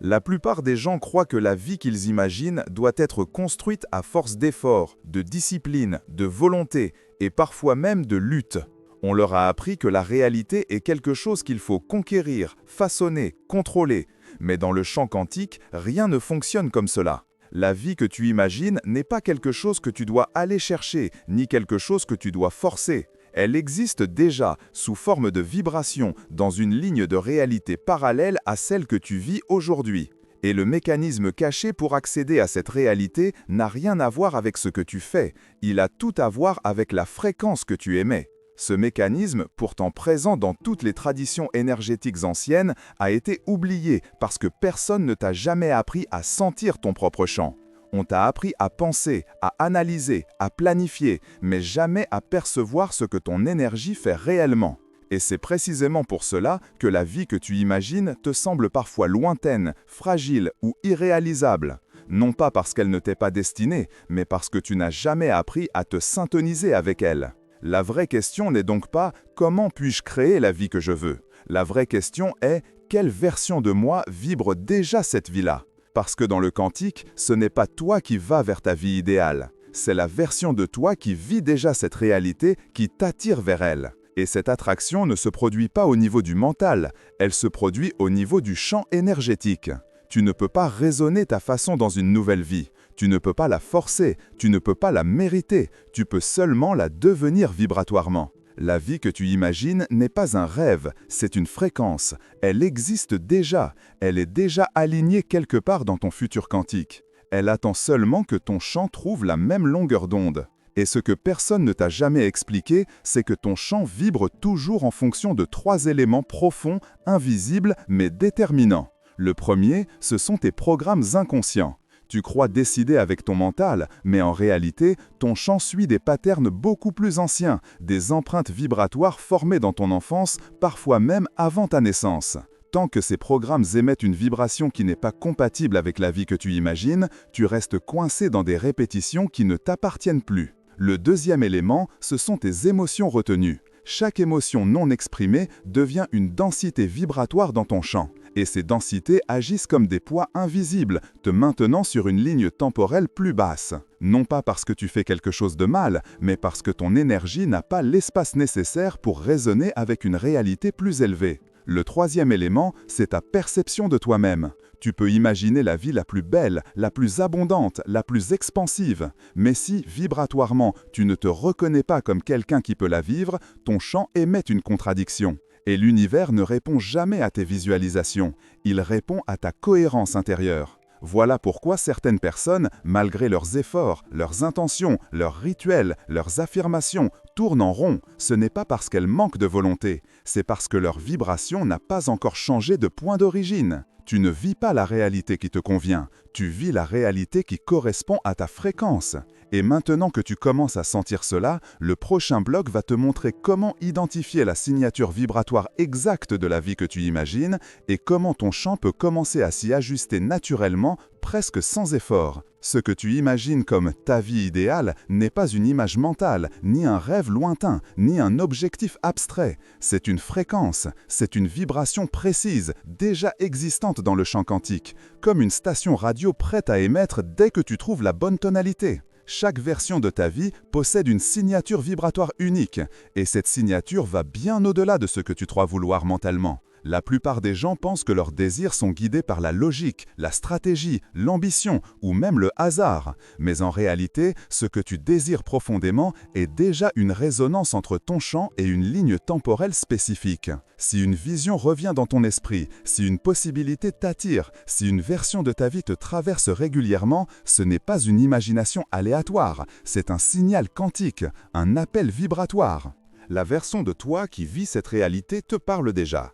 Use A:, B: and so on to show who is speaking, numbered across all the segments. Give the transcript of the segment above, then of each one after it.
A: La plupart des gens croient que la vie qu'ils imaginent doit être construite à force d'efforts, de discipline, de volonté et parfois même de lutte. On leur a appris que la réalité est quelque chose qu'il faut conquérir, façonner, contrôler. Mais dans le champ quantique, rien ne fonctionne comme cela. La vie que tu imagines n'est pas quelque chose que tu dois aller chercher, ni quelque chose que tu dois forcer. Elle existe déjà, sous forme de vibration, dans une ligne de réalité parallèle à celle que tu vis aujourd'hui. Et le mécanisme caché pour accéder à cette réalité n'a rien à voir avec ce que tu fais, il a tout à voir avec la fréquence que tu émets. Ce mécanisme, pourtant présent dans toutes les traditions énergétiques anciennes, a été oublié parce que personne ne t'a jamais appris à sentir ton propre champ. On t'a appris à penser, à analyser, à planifier, mais jamais à percevoir ce que ton énergie fait réellement. Et c'est précisément pour cela que la vie que tu imagines te semble parfois lointaine, fragile ou irréalisable. Non pas parce qu'elle ne t'est pas destinée, mais parce que tu n'as jamais appris à te syntoniser avec elle. La vraie question n'est donc pas « Comment puis-je créer la vie que je veux ?» La vraie question est « Quelle version de moi vibre déjà cette vie-là ?» Parce que dans le quantique, ce n'est pas toi qui vas vers ta vie idéale. C'est la version de toi qui vit déjà cette réalité qui t'attire vers elle. Et cette attraction ne se produit pas au niveau du mental, elle se produit au niveau du champ énergétique. Tu ne peux pas raisonner ta façon dans une nouvelle vie. Tu ne peux pas la forcer, tu ne peux pas la mériter, tu peux seulement la devenir vibratoirement. La vie que tu imagines n'est pas un rêve, c'est une fréquence. Elle existe déjà, elle est déjà alignée quelque part dans ton futur quantique. Elle attend seulement que ton champ trouve la même longueur d'onde. Et ce que personne ne t'a jamais expliqué, c'est que ton champ vibre toujours en fonction de 3 éléments profonds, invisibles, mais déterminants. Le premier, ce sont tes programmes inconscients. Tu crois décider avec ton mental, mais en réalité, ton champ suit des patterns beaucoup plus anciens, des empreintes vibratoires formées dans ton enfance, parfois même avant ta naissance. Tant que ces programmes émettent une vibration qui n'est pas compatible avec la vie que tu imagines, tu restes coincé dans des répétitions qui ne t'appartiennent plus. Le deuxième élément, ce sont tes émotions retenues. Chaque émotion non exprimée devient une densité vibratoire dans ton champ. Et ces densités agissent comme des poids invisibles, te maintenant sur une ligne temporelle plus basse. Non pas parce que tu fais quelque chose de mal, mais parce que ton énergie n'a pas l'espace nécessaire pour résonner avec une réalité plus élevée. Le troisième élément, c'est ta perception de toi-même. Tu peux imaginer la vie la plus belle, la plus abondante, la plus expansive. Mais si, vibratoirement, tu ne te reconnais pas comme quelqu'un qui peut la vivre, ton champ émet une contradiction. Et l'univers ne répond jamais à tes visualisations, il répond à ta cohérence intérieure. Voilà pourquoi certaines personnes, malgré leurs efforts, leurs intentions, leurs rituels, leurs affirmations, tournent en rond. Ce n'est pas parce qu'elles manquent de volonté, c'est parce que leur vibration n'a pas encore changé de point d'origine. Tu ne vis pas la réalité qui te convient, tu vis la réalité qui correspond à ta fréquence. Et maintenant que tu commences à sentir cela, le prochain bloc va te montrer comment identifier la signature vibratoire exacte de la vie que tu imagines et comment ton champ peut commencer à s'y ajuster naturellement, presque sans effort. Ce que tu imagines comme ta vie idéale n'est pas une image mentale, ni un rêve lointain, ni un objectif abstrait. C'est une fréquence, c'est une vibration précise, déjà existante dans le champ quantique, comme une station radio prête à émettre dès que tu trouves la bonne tonalité. Chaque version de ta vie possède une signature vibratoire unique, et cette signature va bien au-delà de ce que tu crois vouloir mentalement. La plupart des gens pensent que leurs désirs sont guidés par la logique, la stratégie, l'ambition ou même le hasard. Mais en réalité, ce que tu désires profondément est déjà une résonance entre ton champ et une ligne temporelle spécifique. Si une vision revient dans ton esprit, si une possibilité t'attire, si une version de ta vie te traverse régulièrement, ce n'est pas une imagination aléatoire, c'est un signal quantique, un appel vibratoire. La version de toi qui vit cette réalité te parle déjà.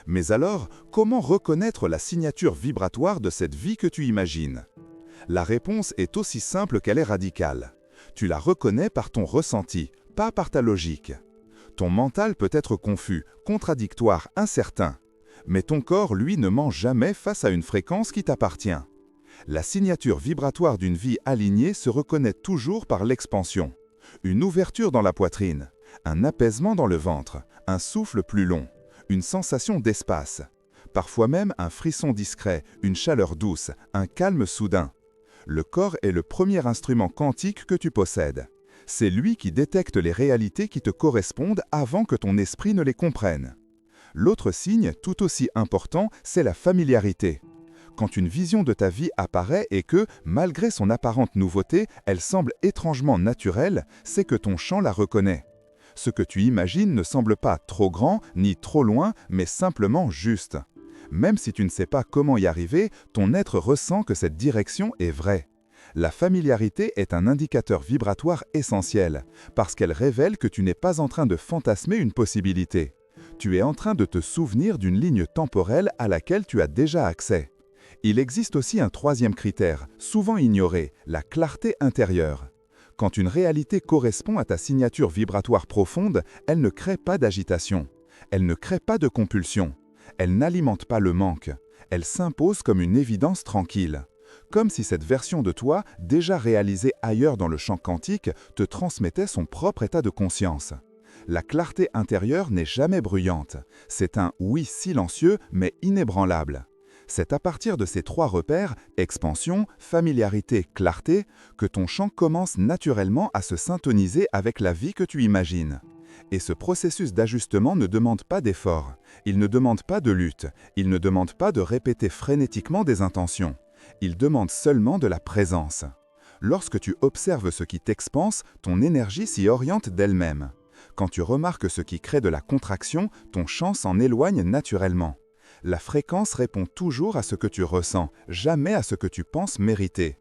A: Mais alors, comment reconnaître la signature vibratoire de cette vie que tu imagines? La réponse est aussi simple qu'elle est radicale. Tu la reconnais par ton ressenti, pas par ta logique. Ton mental peut être confus, contradictoire, incertain. Mais ton corps, lui, ne ment jamais face à une fréquence qui t'appartient. La signature vibratoire d'une vie alignée se reconnaît toujours par l'expansion. Une ouverture dans la poitrine, un apaisement dans le ventre, un souffle plus long. Une sensation d'espace. parfois même un frisson discret, une chaleur douce, un calme soudain. Le corps est le premier instrument quantique que tu possèdes. C'est lui qui détecte les réalités qui te correspondent avant que ton esprit ne les comprenne. L'autre signe, tout aussi important, c'est la familiarité. Quand une vision de ta vie apparaît et que, malgré son apparente nouveauté, elle semble étrangement naturelle, c'est que ton champ la reconnaît. Ce que tu imagines ne semble pas trop grand ni trop loin, mais simplement juste. Même si tu ne sais pas comment y arriver, ton être ressent que cette direction est vraie. La familiarité est un indicateur vibratoire essentiel, parce qu'elle révèle que tu n'es pas en train de fantasmer une possibilité. Tu es en train de te souvenir d'une ligne temporelle à laquelle tu as déjà accès. Il existe aussi un troisième critère, souvent ignoré, la clarté intérieure. Quand une réalité correspond à ta signature vibratoire profonde, elle ne crée pas d'agitation. Elle ne crée pas de compulsion. Elle n'alimente pas le manque. Elle s'impose comme une évidence tranquille. Comme si cette version de toi, déjà réalisée ailleurs dans le champ quantique, te transmettait son propre état de conscience. La clarté intérieure n'est jamais bruyante. C'est un oui silencieux, mais inébranlable. C'est à partir de ces trois repères, expansion, familiarité, clarté, que ton champ commence naturellement à se syntoniser avec la vie que tu imagines. Et ce processus d'ajustement ne demande pas d'effort, il ne demande pas de lutte, il ne demande pas de répéter frénétiquement des intentions. Il demande seulement de la présence. Lorsque tu observes ce qui t'expanse, ton énergie s'y oriente d'elle-même. Quand tu remarques ce qui crée de la contraction, ton champ s'en éloigne naturellement. La fréquence répond toujours à ce que tu ressens, jamais à ce que tu penses mériter.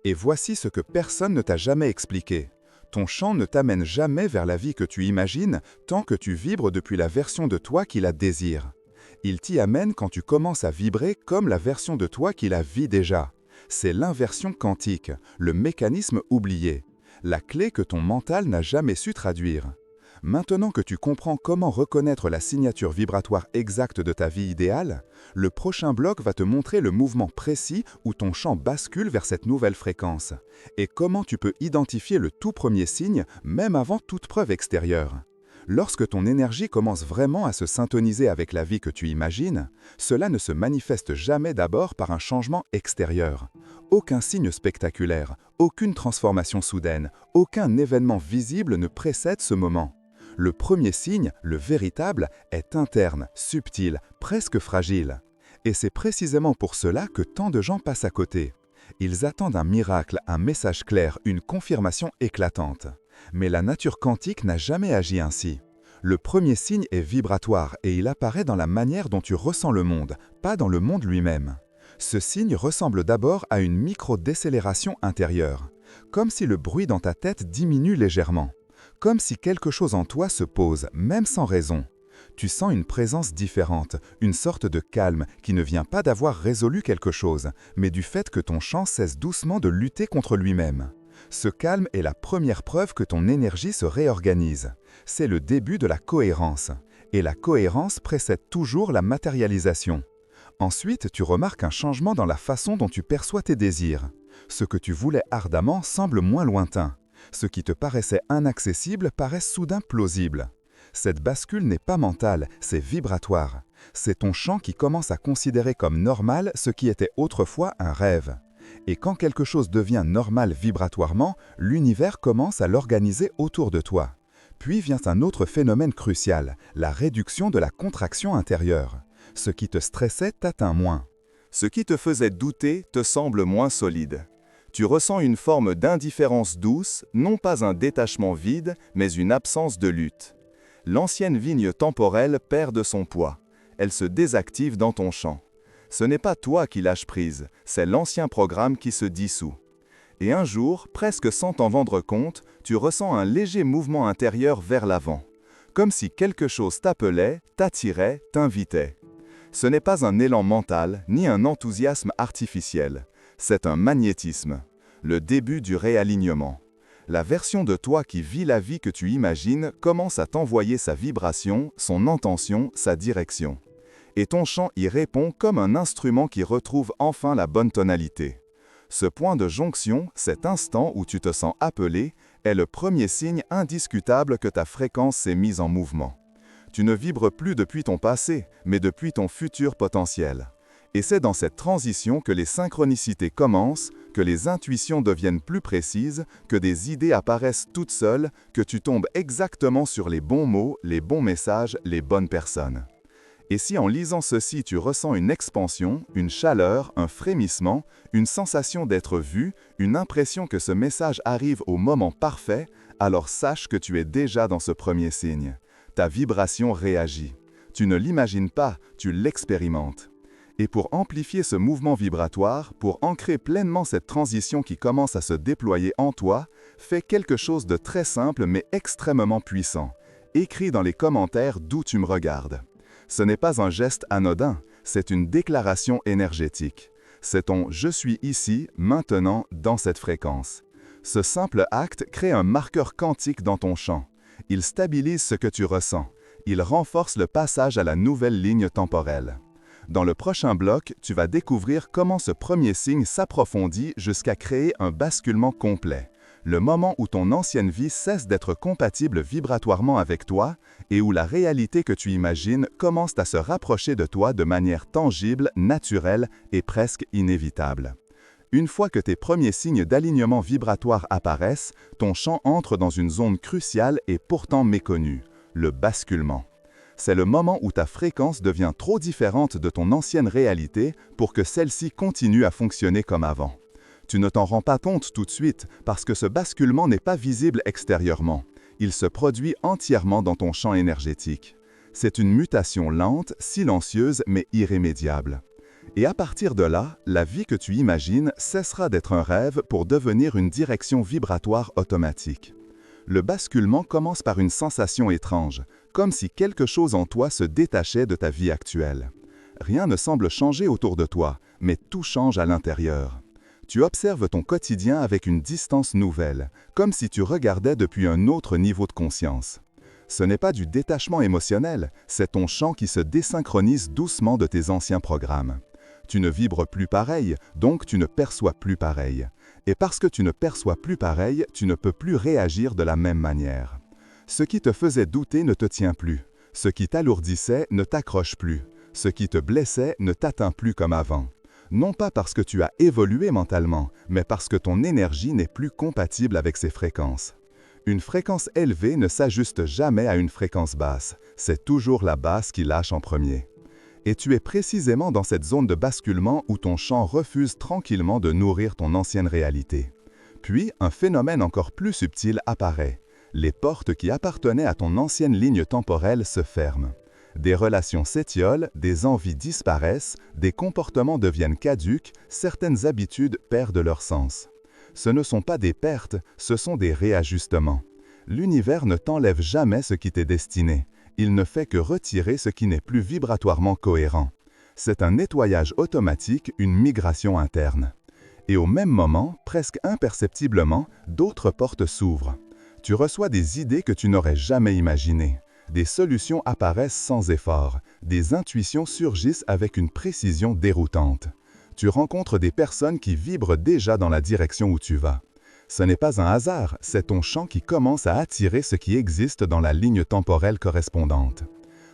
A: Et voici ce que personne ne t'a jamais expliqué. Ton champ ne t'amène jamais vers la vie que tu imagines tant que tu vibres depuis la version de toi qui la désire. Il t'y amène quand tu commences à vibrer comme la version de toi qui la vit déjà. C'est l'inversion quantique, le mécanisme oublié, la clé que ton mental n'a jamais su traduire. Maintenant que tu comprends comment reconnaître la signature vibratoire exacte de ta vie idéale, le prochain bloc va te montrer le mouvement précis où ton champ bascule vers cette nouvelle fréquence, et comment tu peux identifier le tout premier signe, même avant toute preuve extérieure. Lorsque ton énergie commence vraiment à se syntoniser avec la vie que tu imagines, cela ne se manifeste jamais d'abord par un changement extérieur. Aucun signe spectaculaire, aucune transformation soudaine, aucun événement visible ne précède ce moment. Le premier signe, le véritable, est interne, subtil, presque fragile. Et c'est précisément pour cela que tant de gens passent à côté. Ils attendent un miracle, un message clair, une confirmation éclatante. Mais la nature quantique n'a jamais agi ainsi. Le premier signe est vibratoire et il apparaît dans la manière dont tu ressens le monde, pas dans le monde lui-même. Ce signe ressemble d'abord à une micro-décélération intérieure, comme si le bruit dans ta tête diminue légèrement. Comme si quelque chose en toi se pose, même sans raison. Tu sens une présence différente, une sorte de calme qui ne vient pas d'avoir résolu quelque chose, mais du fait que ton champ cesse doucement de lutter contre lui-même. Ce calme est la première preuve que ton énergie se réorganise. C'est le début de la cohérence. Et la cohérence précède toujours la matérialisation. Ensuite, tu remarques un changement dans la façon dont tu perçois tes désirs. Ce que tu voulais ardemment semble moins lointain. Ce qui te paraissait inaccessible paraît soudain plausible. Cette bascule n'est pas mentale, c'est vibratoire. C'est ton champ qui commence à considérer comme normal ce qui était autrefois un rêve. Et quand quelque chose devient normal vibratoirement, l'univers commence à l'organiser autour de toi. Puis vient un autre phénomène crucial, la réduction de la contraction intérieure. Ce qui te stressait t'atteint moins.
B: Ce qui te faisait douter te semble moins solide. Tu ressens une forme d'indifférence douce, non pas un détachement vide, mais une absence de lutte. L'ancienne vigne temporelle perd de son poids. Elle se désactive dans ton champ. Ce n'est pas toi qui lâches prise, c'est l'ancien programme qui se dissout. Et un jour, presque sans t'en rendre compte, tu ressens un léger mouvement intérieur vers l'avant. Comme si quelque chose t'appelait, t'attirait, t'invitait. Ce n'est pas un élan mental, ni un enthousiasme artificiel. C'est un magnétisme, le début du réalignement. La version de toi qui vit la vie que tu imagines commence à t'envoyer sa vibration, son intention, sa direction. Et ton chant y répond comme un instrument qui retrouve enfin la bonne tonalité. Ce point de jonction, cet instant où tu te sens appelé, est le premier signe indiscutable que ta fréquence s'est mise en mouvement. Tu ne vibres plus depuis ton passé, mais depuis ton futur potentiel. Et c'est dans cette transition que les synchronicités commencent, que les intuitions deviennent plus précises, que des idées apparaissent toutes seules, que tu tombes exactement sur les bons mots, les bons messages, les bonnes personnes. Et si en lisant ceci tu ressens une expansion, une chaleur, un frémissement, une sensation d'être vu, une impression que ce message arrive au moment parfait, alors sache que tu es déjà dans ce premier signe. Ta vibration réagit. Tu ne l'imagines pas, tu l'expérimentes. Et pour amplifier ce mouvement vibratoire, pour ancrer pleinement cette transition qui commence à se déployer en toi, fais quelque chose de très simple mais extrêmement puissant. Écris dans les commentaires d'où tu me regardes. Ce n'est pas un geste anodin, c'est une déclaration énergétique. C'est ton « je suis ici, maintenant, dans cette fréquence ». Ce simple acte crée un marqueur quantique dans ton champ. Il stabilise ce que tu ressens. Il renforce le passage à la nouvelle ligne temporelle. Dans le prochain bloc, tu vas découvrir comment ce premier signe s'approfondit jusqu'à créer un basculement complet. Le moment où ton ancienne vie cesse d'être compatible vibratoirement avec toi et où la réalité que tu imagines commence à se rapprocher de toi de manière tangible, naturelle et presque inévitable. Une fois que tes premiers signes d'alignement vibratoire apparaissent, ton champ entre dans une zone cruciale et pourtant méconnue, le basculement. C'est le moment où ta fréquence devient trop différente de ton ancienne réalité pour que celle-ci continue à fonctionner comme avant. Tu ne t'en rends pas compte tout de suite parce que ce basculement n'est pas visible extérieurement. Il se produit entièrement dans ton champ énergétique. C'est une mutation lente, silencieuse mais irrémédiable. Et à partir de là, la vie que tu imagines cessera d'être un rêve pour devenir une direction vibratoire automatique. Le basculement commence par une sensation étrange, comme si quelque chose en toi se détachait de ta vie actuelle. Rien ne semble changer autour de toi, mais tout change à l'intérieur. Tu observes ton quotidien avec une distance nouvelle, comme si tu regardais depuis un autre niveau de conscience. Ce n'est pas du détachement émotionnel, c'est ton champ qui se désynchronise doucement de tes anciens programmes. Tu ne vibres plus pareil, donc tu ne perçois plus pareil. Et parce que tu ne perçois plus pareil, tu ne peux plus réagir de la même manière. Ce qui te faisait douter ne te tient plus. Ce qui t'alourdissait ne t'accroche plus. Ce qui te blessait ne t'atteint plus comme avant. Non pas parce que tu as évolué mentalement, mais parce que ton énergie n'est plus compatible avec ces fréquences. Une fréquence élevée ne s'ajuste jamais à une fréquence basse. C'est toujours la basse qui lâche en premier. Et tu es précisément dans cette zone de basculement où ton champ refuse tranquillement de nourrir ton ancienne réalité. Puis, un phénomène encore plus subtil apparaît. Les portes qui appartenaient à ton ancienne ligne temporelle se ferment. Des relations s'étiolent, des envies disparaissent, des comportements deviennent caducs, certaines habitudes perdent leur sens. Ce ne sont pas des pertes, ce sont des réajustements. L'univers ne t'enlève jamais ce qui t'est destiné. Il ne fait que retirer ce qui n'est plus vibratoirement cohérent. C'est un nettoyage automatique, une migration interne. Et au même moment, presque imperceptiblement, d'autres portes s'ouvrent. Tu reçois des idées que tu n'aurais jamais imaginées. Des solutions apparaissent sans effort. Des intuitions surgissent avec une précision déroutante. Tu rencontres des personnes qui vibrent déjà dans la direction où tu vas. Ce n'est pas un hasard, c'est ton champ qui commence à attirer ce qui existe dans la ligne temporelle correspondante.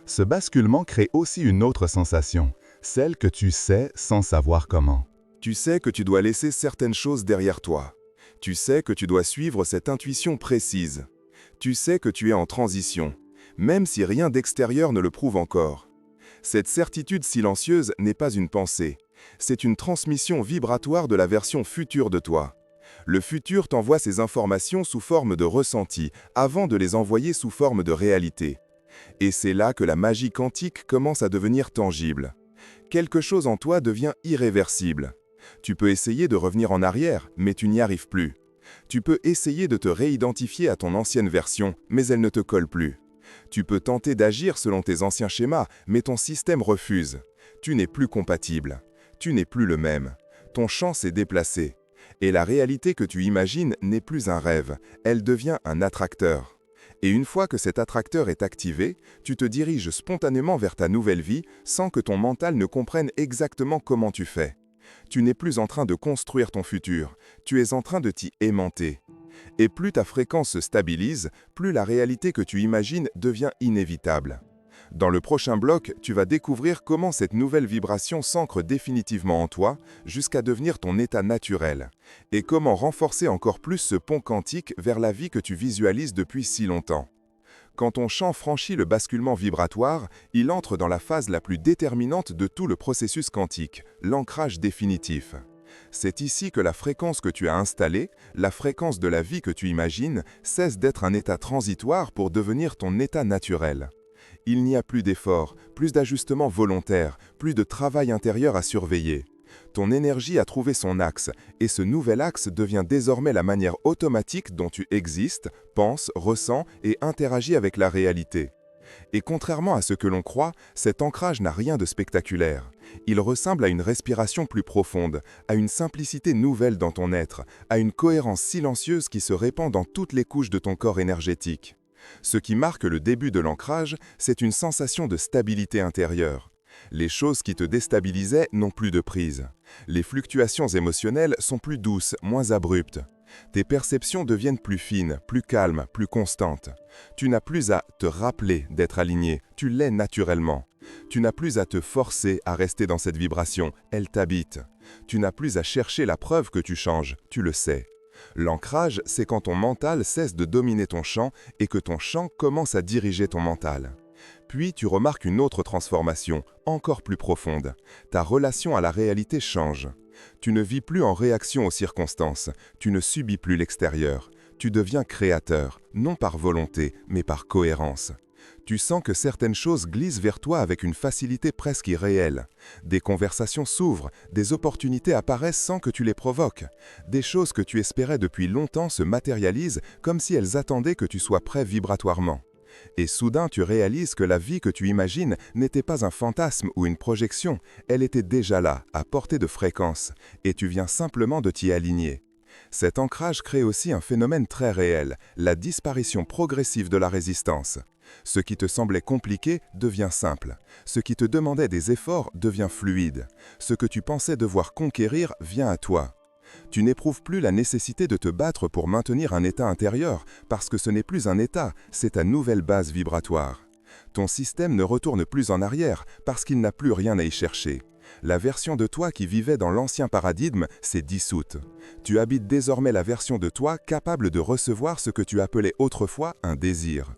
B: Ce basculement crée aussi une autre sensation, celle que tu sais sans savoir comment.
A: Tu sais que tu dois laisser certaines choses derrière toi. Tu sais que tu dois suivre cette intuition précise. Tu sais que tu es en transition, même si rien d'extérieur ne le prouve encore. Cette certitude silencieuse n'est pas une pensée, c'est une transmission vibratoire de la version future de toi. Le futur t'envoie ces informations sous forme de ressenti, avant de les envoyer sous forme de réalité. Et c'est là que la magie quantique commence à devenir tangible. Quelque chose en toi devient irréversible. Tu peux essayer de revenir en arrière, mais tu n'y arrives plus. Tu peux essayer de te réidentifier à ton ancienne version, mais elle ne te colle plus. Tu peux tenter d'agir selon tes anciens schémas, mais ton système refuse. Tu n'es plus compatible. Tu n'es plus le même. Ton champ s'est déplacé. Et la réalité que tu imagines n'est plus un rêve, elle devient un attracteur. Et une fois que cet attracteur est activé, tu te diriges spontanément vers ta nouvelle vie sans que ton mental ne comprenne exactement comment tu fais. Tu n'es plus en train de construire ton futur, tu es en train de t'y aimanter. Et plus ta fréquence se stabilise, plus la réalité que tu imagines devient inévitable. Dans le prochain bloc, tu vas découvrir comment cette nouvelle vibration s'ancre définitivement en toi jusqu'à devenir ton état naturel, et comment renforcer encore plus ce pont quantique vers la vie que tu visualises depuis si longtemps. Quand ton champ franchit le basculement vibratoire, il entre dans la phase la plus déterminante de tout le processus quantique, l'ancrage définitif. C'est ici que la fréquence que tu as installée, la fréquence de la vie que tu imagines, cesse d'être un état transitoire pour devenir ton état naturel. Il n'y a plus d'efforts, plus d'ajustements volontaires, plus de travail intérieur à surveiller. Ton énergie a trouvé son axe, et ce nouvel axe devient désormais la manière automatique dont tu existes, penses, ressens et interagis avec la réalité. Et contrairement à ce que l'on croit, cet ancrage n'a rien de spectaculaire. Il ressemble à une respiration plus profonde, à une simplicité nouvelle dans ton être, à une cohérence silencieuse qui se répand dans toutes les couches de ton corps énergétique. Ce qui marque le début de l'ancrage, c'est une sensation de stabilité intérieure. Les choses qui te déstabilisaient n'ont plus de prise. Les fluctuations émotionnelles sont plus douces, moins abruptes. Tes perceptions deviennent plus fines, plus calmes, plus constantes. Tu n'as plus à te rappeler d'être aligné, tu l'es naturellement. Tu n'as plus à te forcer à rester dans cette vibration, elle t'habite. Tu n'as plus à chercher la preuve que tu changes, tu le sais. L'ancrage, c'est quand ton mental cesse de dominer ton champ et que ton champ commence à diriger ton mental. Puis tu remarques une autre transformation, encore plus profonde. Ta relation à la réalité change. Tu ne vis plus en réaction aux circonstances, tu ne subis plus l'extérieur. Tu deviens créateur, non par volonté, mais par cohérence. Tu sens que certaines choses glissent vers toi avec une facilité presque irréelle. Des conversations s'ouvrent, des opportunités apparaissent sans que tu les provoques. Des choses que tu espérais depuis longtemps se matérialisent comme si elles attendaient que tu sois prêt vibratoirement. Et soudain, tu réalises que la vie que tu imagines n'était pas un fantasme ou une projection, elle était déjà là, à portée de fréquence, et tu viens simplement de t'y aligner. Cet ancrage crée aussi un phénomène très réel, la disparition progressive de la résistance. Ce qui te semblait compliqué devient simple. Ce qui te demandait des efforts devient fluide. Ce que tu pensais devoir conquérir vient à toi. Tu n'éprouves plus la nécessité de te battre pour maintenir un état intérieur, parce que ce n'est plus un état, c'est ta nouvelle base vibratoire. Ton système ne retourne plus en arrière, parce qu'il n'a plus rien à y chercher. La version de toi qui vivait dans l'ancien paradigme s'est dissoute. Tu habites désormais la version de toi capable de recevoir ce que tu appelais autrefois un désir.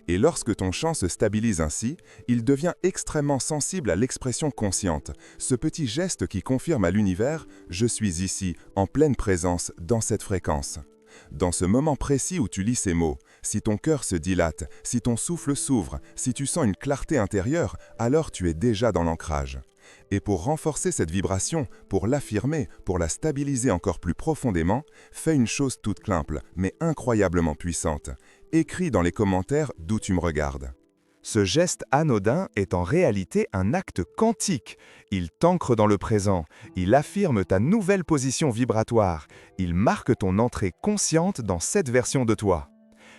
A: Et lorsque ton champ se stabilise ainsi, il devient extrêmement sensible à l'expression consciente, ce petit geste qui confirme à l'univers « je suis ici, en pleine présence, dans cette fréquence ». Dans ce moment précis où tu lis ces mots, si ton cœur se dilate, si ton souffle s'ouvre, si tu sens une clarté intérieure, alors tu es déjà dans l'ancrage. Et pour renforcer cette vibration, pour l'affirmer, pour la stabiliser encore plus profondément, fais une chose toute simple, mais incroyablement puissante. Écris dans les commentaires d'où tu me regardes.
B: Ce geste anodin est en réalité un acte quantique. Il t'ancre dans le présent, il affirme ta nouvelle position vibratoire, il marque ton entrée consciente dans cette version de toi.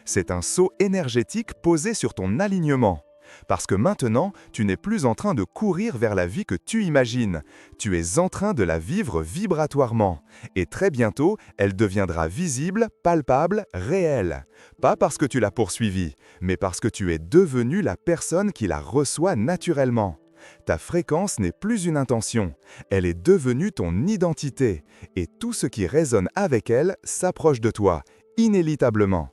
B: C'est un saut énergétique posé sur ton alignement. Parce que maintenant, tu n'es plus en train de courir vers la vie que tu imagines. Tu es en train de la vivre vibratoirement. Et très bientôt, elle deviendra visible, palpable, réelle. Pas parce que tu l'as poursuivie, mais parce que tu es devenu la personne qui la reçoit naturellement. Ta fréquence n'est plus une intention, elle est devenue ton identité. Et tout ce qui résonne avec elle s'approche de toi, inévitablement.